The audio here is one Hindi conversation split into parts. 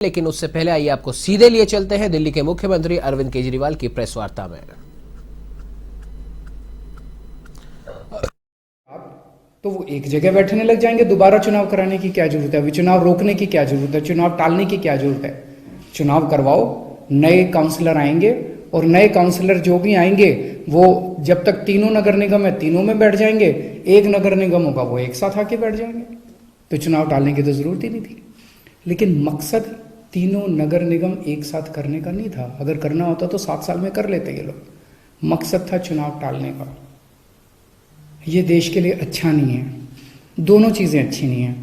लेकिन उससे पहले आइए आपको सीधे लिए चलते हैं दिल्ली के मुख्यमंत्री अरविंद केजरीवाल की प्रेस वार्ता में। तो वो एक जगह बैठने लग जाएंगे। दोबारा चुनाव कराने की क्या जरूरत है? अभी चुनाव रोकने की क्या जरूरत है? चुनाव टालने की क्या जरूरत है? चुनाव करवाओ, नए काउंसलर आएंगे और नए काउंसलर जो भी आएंगे वो जब तक तीनों नगर निगम है तीनों में बैठ जाएंगे, एक नगर निगम होगा वो एक साथ आके बैठ जाएंगे। तो चुनाव टालने की तो जरूरत ही नहीं थी। लेकिन मकसद तीनों नगर निगम एक साथ करने का नहीं था। अगर करना होता तो 7 साल में कर लेते ये लोग। मकसद था चुनाव टालने का। ये देश के लिए अच्छा नहीं है। दोनों चीजें अच्छी नहीं है।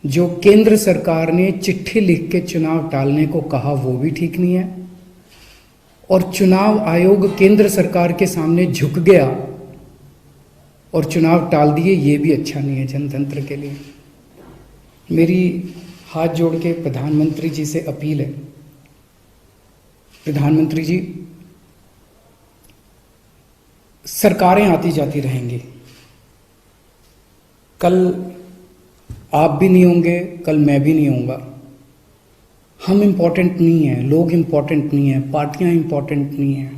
जो केंद्र सरकार ने चिट्ठी लिख के चुनाव टालने को कहा वो भी ठीक नहीं है, और चुनाव आयोग केंद्र सरकार के सामने झुक गया और चुनाव टाल दिए, ये भी अच्छा नहीं है जनतंत्र के लिए। मेरी हाथ जोड़ के प्रधानमंत्री जी से अपील है, प्रधानमंत्री जी, सरकारें आती जाती रहेंगी। कल आप भी नहीं होंगे, कल मैं भी नहीं होऊंगा। हम इम्पोर्टेंट नहीं है, लोग इम्पोर्टेंट नहीं है, पार्टियां इम्पोर्टेंट नहीं है,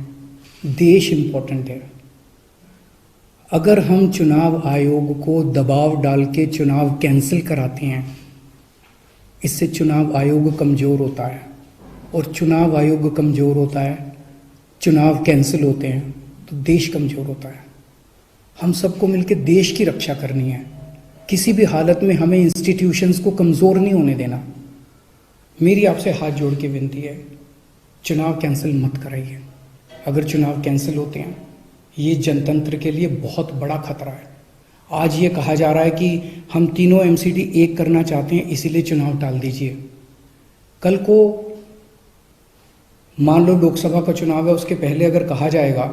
देश इम्पोर्टेंट है। अगर हम चुनाव आयोग को दबाव डाल के चुनाव कैंसिल कराते हैं, इससे चुनाव आयोग कमजोर होता है, और चुनाव आयोग कमजोर होता है, चुनाव कैंसिल होते हैं तो देश कमजोर होता है। हम सबको मिलकर देश की रक्षा करनी है। किसी भी हालत में हमें इंस्टीट्यूशंस को कमजोर नहीं होने देना। मेरी आपसे हाथ जोड़ के विनती है, चुनाव कैंसिल मत कराइए। अगर चुनाव कैंसिल होते हैं, ये जनतंत्र के लिए बहुत बड़ा खतरा है। आज ये कहा जा रहा है कि हम तीनों एमसीडी एक करना चाहते हैं, इसीलिए चुनाव टाल दीजिए। कल को मान लो लोकसभा का चुनाव है, उसके पहले अगर कहा जाएगा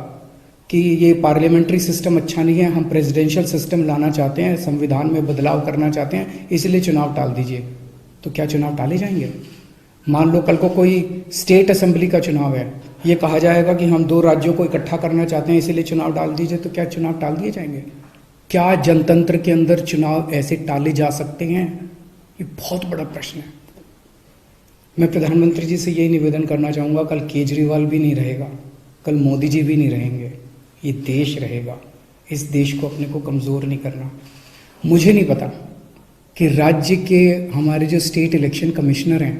कि ये पार्लियामेंट्री सिस्टम अच्छा नहीं है, हम प्रेसिडेंशियल सिस्टम लाना चाहते हैं, संविधान में बदलाव करना चाहते हैं, इसलिए चुनाव टाल दीजिए, तो क्या चुनाव टाले जाएंगे? मान लो कल को कोई स्टेट असेंबली का चुनाव है, ये कहा जाएगा कि हम 2 राज्यों को इकट्ठा करना चाहते हैं, इसीलिए चुनाव टाल दीजिए, तो क्या चुनाव टाल दिए जाएंगे? क्या जनतंत्र के अंदर चुनाव ऐसे टाले जा सकते हैं? ये बहुत बड़ा प्रश्न है। मैं प्रधानमंत्री जी से यही निवेदन करना चाहूँगा, कल केजरीवाल भी नहीं रहेगा, कल मोदी जी भी नहीं रहेंगे, ये देश रहेगा। इस देश को अपने को कमज़ोर नहीं करना। मुझे नहीं पता कि राज्य के हमारे जो स्टेट इलेक्शन कमिश्नर हैं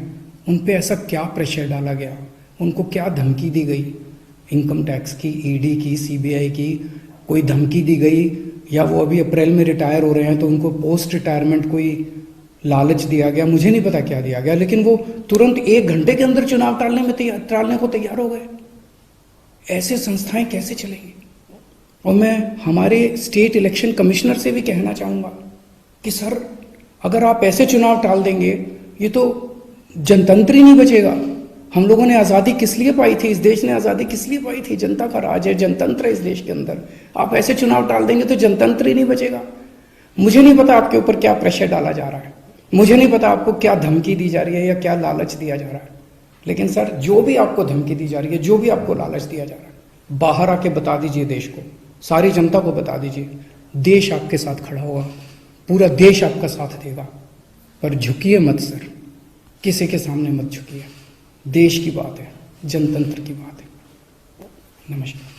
उन पे ऐसा क्या प्रेशर डाला गया, उनको क्या धमकी दी गई, इनकम टैक्स की, ईडी की, सीबीआई की कोई धमकी दी गई, या वो अभी अप्रैल में रिटायर हो रहे हैं तो उनको पोस्ट रिटायरमेंट कोई लालच दिया गया, मुझे नहीं पता क्या दिया गया, लेकिन वो तुरंत 1 घंटे के अंदर चुनाव टालने को तैयार हो गए। ऐसे संस्थाएं कैसे चलेंगी? और मैं हमारे स्टेट इलेक्शन कमिश्नर से भी कहना चाहूँगा कि सर, अगर आप ऐसे चुनाव टाल देंगे, ये तो जनतंत्र ही नहीं बचेगा। हम लोगों ने आज़ादी किस लिए पाई थी? इस देश ने आज़ादी किस लिए पाई थी? जनता का राज है, जनतंत्र है इस देश के अंदर। आप ऐसे चुनाव टाल देंगे तो जनतंत्र ही नहीं बचेगा। मुझे नहीं पता आपके ऊपर क्या प्रेशर डाला जा रहा है, मुझे नहीं पता आपको क्या धमकी दी जा रही है या क्या लालच दिया जा रहा है, लेकिन सर, जो भी आपको धमकी दी जा रही है, जो भी आपको लालच दिया जा रहा है, बाहर आके बता दीजिए देश को, सारी जनता को बता दीजिए। देश आपके साथ खड़ा होगा, पूरा देश आपका साथ देगा। पर झुकिए मत सर, किसी के सामने मत झुकिए। देश की बात है, जनतंत्र की बात है। नमस्कार।